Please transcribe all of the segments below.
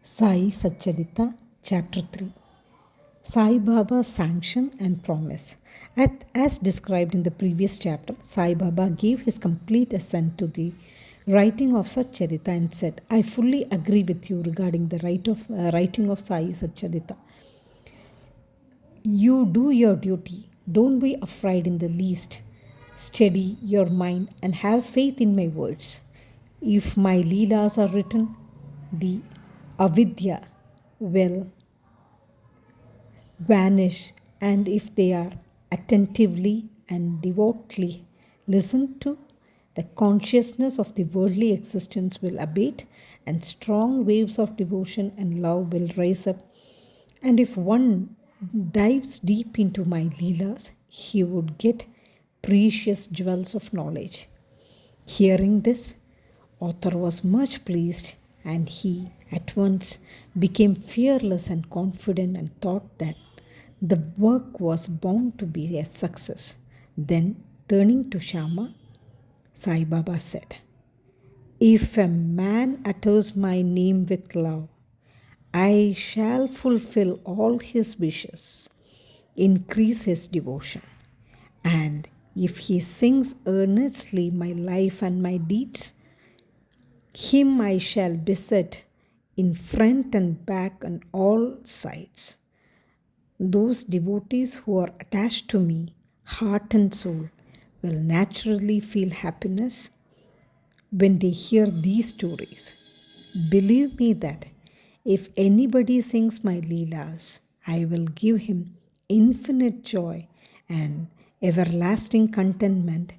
Sai Satcharitra, Chapter 3. Sai Baba, Sanction and Promise. As described in the previous chapter, Sai Baba gave his complete assent to the writing of Satcharitra and said, I fully agree with you regarding the writing of Sai Satcharitra. You do your duty. Don't be afraid in the least. Steady your mind and have faith in my words. If my Leelas are written, the avidya will vanish, and if they are attentively and devoutly listened to, the consciousness of the worldly existence will abate, and strong waves of devotion and love will rise up. And if one dives deep into my Leelas, he would get precious jewels of knowledge. Hearing this, author was much pleased, and he at once became fearless and confident and thought that the work was bound to be a success. Then, turning to Shama, Sai Baba said, If a man utters my name with love, I shall fulfill all his wishes, increase his devotion, and if he sings earnestly my life and my deeds, him I shall beset in front and back on all sides. Those devotees who are attached to me, heart and soul, will naturally feel happiness when they hear these stories. Believe me that if anybody sings my Leelas, I will give him infinite joy and everlasting contentment.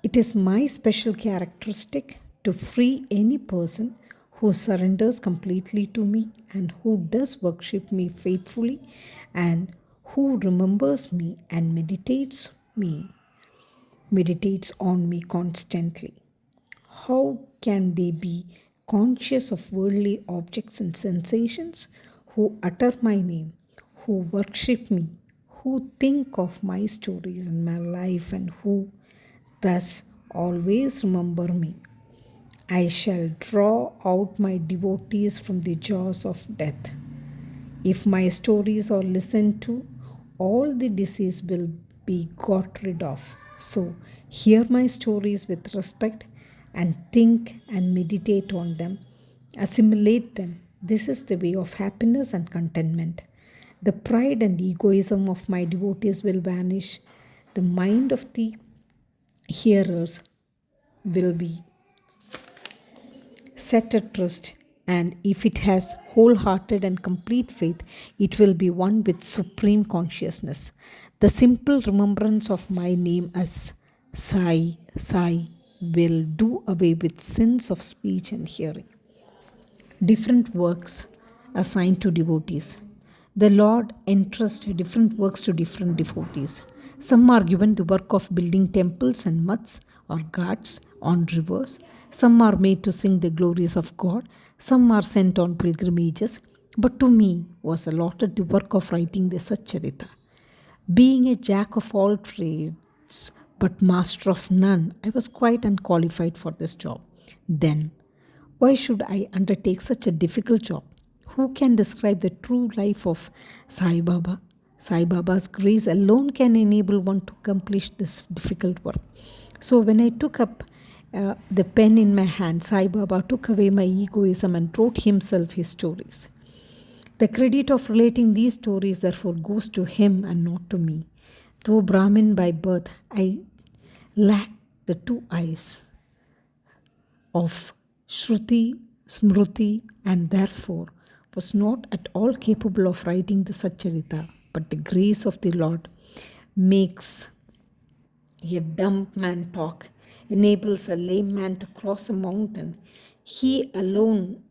It is my special characteristic to free any person who surrenders completely to me and who does worship me faithfully and who remembers me and meditates on me constantly. How can they be conscious of worldly objects and sensations who utter my name, who worship me, who think of my stories and my life, and who thus always remember me? I shall draw out my devotees from the jaws of death. If my stories are listened to, all the disease will be got rid of. So, hear my stories with respect and think and meditate on them. Assimilate them. This is the way of happiness and contentment. The pride and egoism of my devotees will vanish. The mind of the hearers will be set at rest, and if it has wholehearted and complete faith, it will be one with supreme consciousness. The simple remembrance of my name as Sai, Sai will do away with sins of speech and hearing. Different works assigned to devotees. The Lord entrusts different works to different devotees. Some are given the work of building temples and mats or ghats on rivers. Some are made to sing the glories of God. Some are sent on pilgrimages. But to me was allotted the work of writing the Satcharitra. Being a jack of all trades but master of none, I was quite unqualified for this job. Then, why should I undertake such a difficult job? Who can describe the true life of Sai Baba? Sai Baba's grace alone can enable one to accomplish this difficult work. So, when I took up the pen in my hand, Sai Baba took away my egoism and wrote himself his stories. The credit of relating these stories, therefore, goes to him and not to me. Though Brahmin by birth, I lack the two eyes of Shruti, Smruti, and therefore was not at all capable of writing the Satcharitra. But the grace of the Lord makes a dumb man talk, enables a lame man to cross a mountain. He alone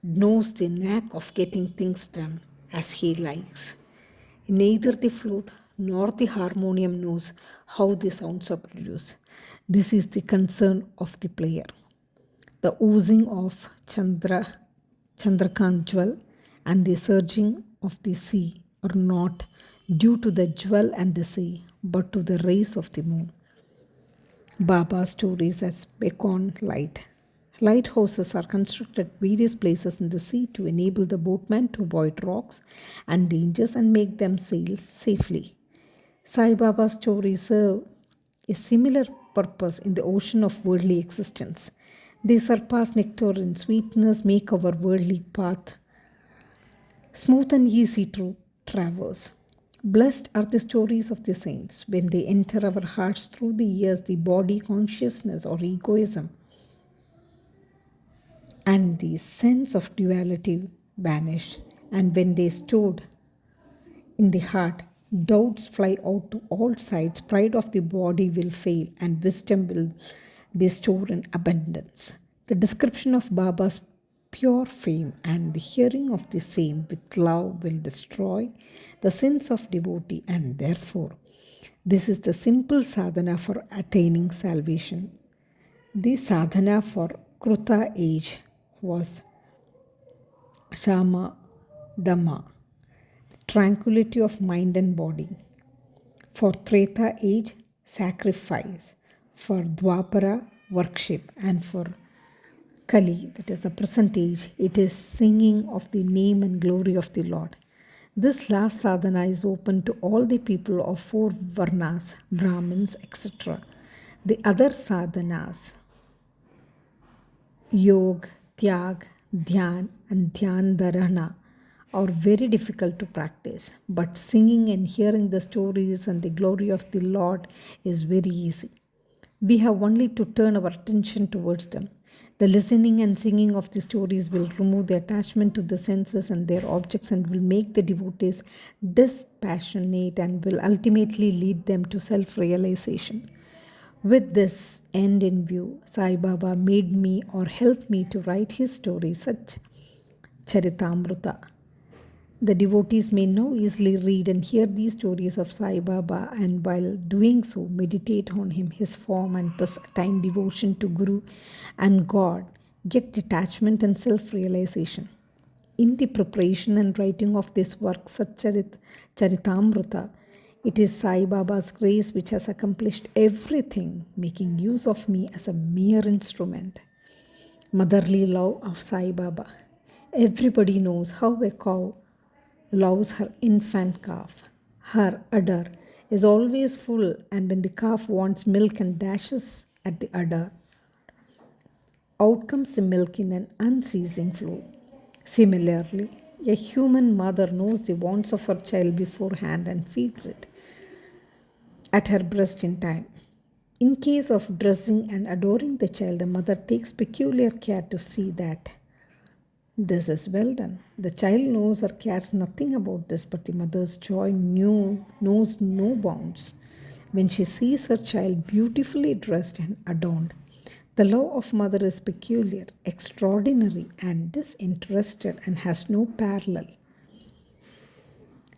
knows the knack of getting things done as he likes. Neither the flute nor the harmonium knows how the sounds are produced. This is the concern of the player. The oozing of Chandrakant jewel and the surging of the sea are not due to the jewel and the sea, but to the rays of the moon. Baba's stories as beacon light, Lighthouses are constructed at various places in the sea to enable the boatman to avoid rocks and dangers and make them sail safely. Sai Baba's stories serve a similar purpose in the ocean of worldly existence. They surpass nectar in sweetness, make our worldly path smooth and easy to traverse. Blessed are the stories of the saints when they enter our hearts through the ears, the body consciousness or egoism, and the sense of duality vanish. And when they stood in the heart, doubts fly out to all sides, pride of the body will fail, and wisdom will be stored in abundance. The description of Baba's pure fame and the hearing of the same with love will destroy the sins of devotee, and therefore, this is the simple sadhana for attaining salvation. The sadhana for Kruta age was Shama Dhamma, tranquility of mind and body. For Treta age, sacrifice. For Dwapara, worship. And for Kali, that is the present age, it is singing of the name and glory of the Lord. This last sadhana is open to all the people of four varnas, Brahmins, etc. The other sadhanas, Yog, Tyag, Dhyan, and Dhyan Dharana, are very difficult to practice, but singing and hearing the stories and the glory of the Lord is very easy. We have only to turn our attention towards them. The listening and singing of the stories will remove the attachment to the senses and their objects and will make the devotees dispassionate and will ultimately lead them to self realization. With this end in view, Sai Baba made me or helped me to write his story, such Charitamrita. The devotees may now easily read and hear these stories of Sai Baba, and while doing so, meditate on him, his form, and thus attain devotion to Guru and God, get detachment and self realization. In the preparation and writing of this work, Charitamrita, it is Sai Baba's grace which has accomplished everything, making use of me as a mere instrument. Motherly love of Sai Baba. Everybody knows how a cow loves her infant calf. Her udder is always full, and when the calf wants milk and dashes at the udder, out comes the milk in an unceasing flow. Similarly, a human mother knows the wants of her child beforehand and feeds it at her breast in time. In case of dressing and adoring the child, the mother takes peculiar care to see that this is well done. The child knows or cares nothing about this, but the mother's joy knows no bounds when she sees her child beautifully dressed and adorned. The love of mother is peculiar, extraordinary, and disinterested and has no parallel.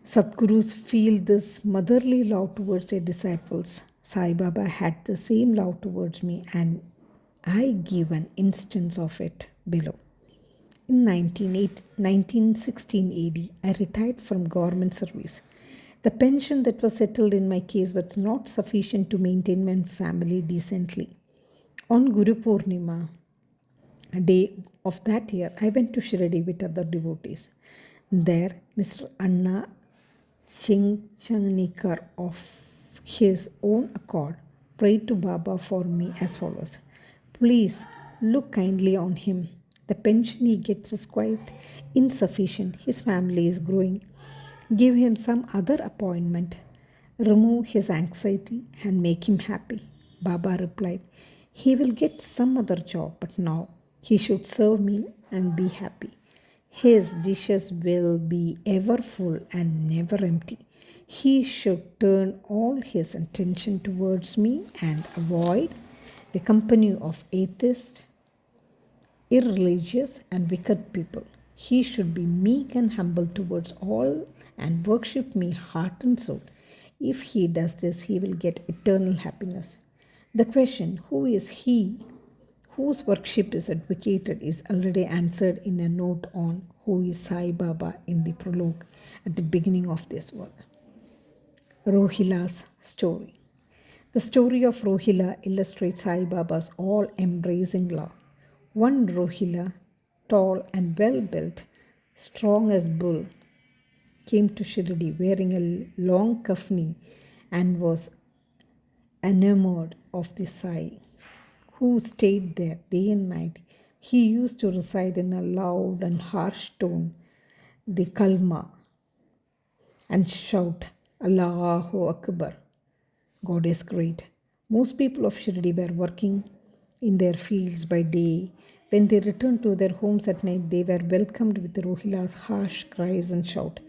Sadgurus feel this motherly love towards their disciples. Sai Baba had the same love towards me, and I give an instance of it below. In 1916 AD, I retired from government service. The pension that was settled in my case was not sufficient to maintain my family decently. On Guru Purnima, a day of that year, I went to Shirdi with other devotees. There, Mr. Anna Chingchanikar, of his own accord, prayed to Baba for me as follows: Please look kindly on him. The pension he gets is quite insufficient. His family is growing. Give him some other appointment. Remove his anxiety and make him happy. Baba replied, He will get some other job, but now he should serve me and be happy. His dishes will be ever full and never empty. He should turn all his attention towards me and avoid the company of atheists, irreligious, and wicked people. He should be meek and humble towards all and worship me heart and soul. If he does this, he will get eternal happiness. The question, who is he whose worship is advocated, is already answered in a note on who is Sai Baba in the prologue at the beginning of this work. Rohilla's story. The story of Rohilla illustrates Sai Baba's all-embracing love. One Rohilla, tall and well built, strong as bull, came to Shirdi wearing a long kafni and was enamored of the Sai, who stayed there day and night. He used to recite in a loud and harsh tone the kalma and shout, Allahu Akbar. God is great. Most people of Shirdi were working in their fields by day. When they returned to their homes at night, they were welcomed with Rohilla's harsh cries and shout.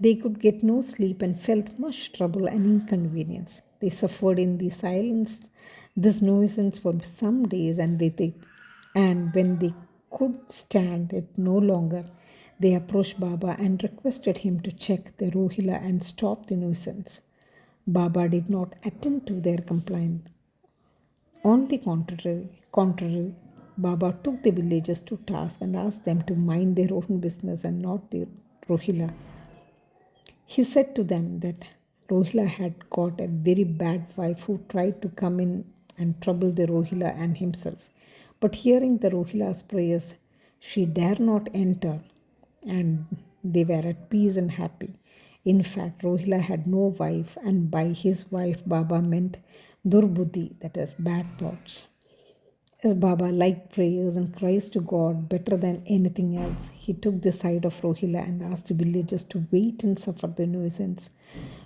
They could get no sleep and felt much trouble and inconvenience. They suffered in the silence, this nuisance for some days, and when they could stand it no longer, they approached Baba and requested him to check the Rohilla and stop the nuisance. Baba did not attend to their complaint. On the contrary, Baba took the villagers to task and asked them to mind their own business and not the Rohilla. He said to them that Rohilla had got a very bad wife who tried to come in and trouble the Rohilla and himself. But hearing the Rohilla's prayers, she dare not enter, and they were at peace and happy. In fact, Rohilla had no wife, and by his wife, Baba meant Durbuddhi, that is, bad thoughts. As Baba liked prayers and cries to God better than anything else, he took the side of Rohilla and asked the villagers to wait and suffer the nuisance,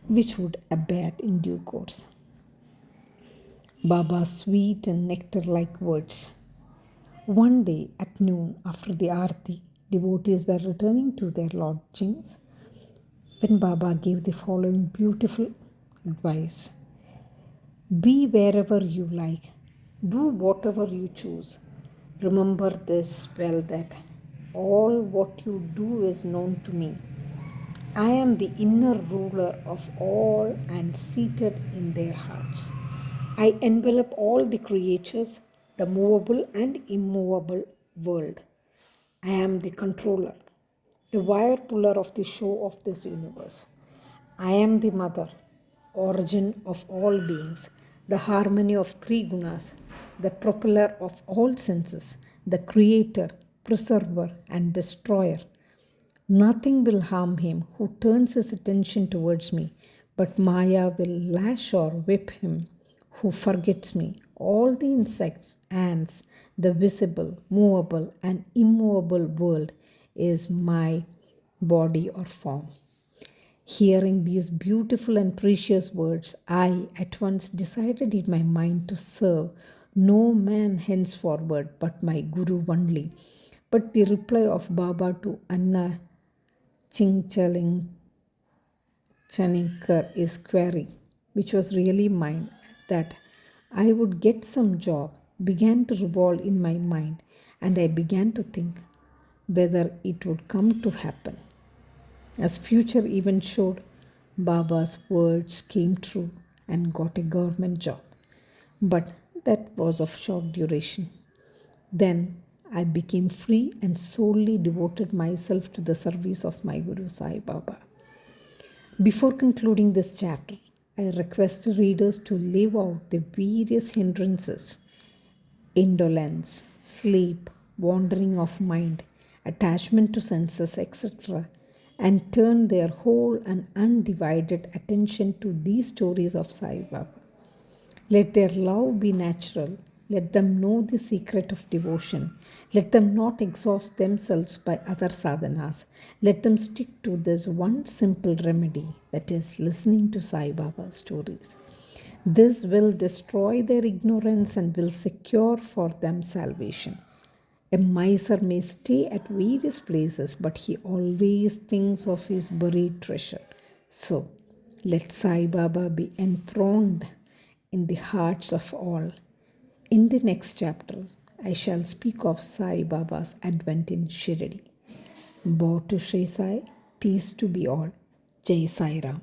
which would abate in due course. Baba's sweet and nectar-like words. One day at noon, after the Aarti, devotees were returning to their lodgings when Baba gave the following beautiful advice. Be wherever you like, do whatever you choose. Remember this well that all what you do is known to me. I am the inner ruler of all and seated in their hearts. I envelop all the creatures, the movable and immovable world. I am the controller, the wire puller of the show of this universe. I am the mother, origin of all beings, the harmony of three gunas, the propeller of all senses, the creator, preserver, and destroyer. Nothing will harm him who turns his attention towards me, but Maya will lash or whip him who forgets me. All the insects, ants, the visible, movable, and immovable world is my body or form. Hearing these beautiful and precious words, I at once decided in my mind to serve no man henceforward but my Guru only. But the reply of Baba to Anna Chingchaling Chanikar is query, which was really mine, that I would get some job, began to revolve in my mind, and I began to think whether it would come to happen. As future events showed, Baba's words came true and got a government job. But that was of short duration. Then I became free and solely devoted myself to the service of my Guru Sai Baba. Before concluding this chapter, I request readers to leave out the various hindrances: indolence, sleep, wandering of mind, attachment to senses, etc., and turn their whole and undivided attention to these stories of Sai Baba. Let their love be natural. Let them know the secret of devotion. Let them not exhaust themselves by other sadhanas. Let them stick to this one simple remedy, that is, listening to Sai Baba's stories. This will destroy their ignorance and will secure for them salvation. A miser may stay at various places, but he always thinks of his buried treasure. So, let Sai Baba be enthroned in the hearts of all. In the next chapter, I shall speak of Sai Baba's advent in Shirdi. Bow to Shri Sai, peace to be all. Jai Sai Ram.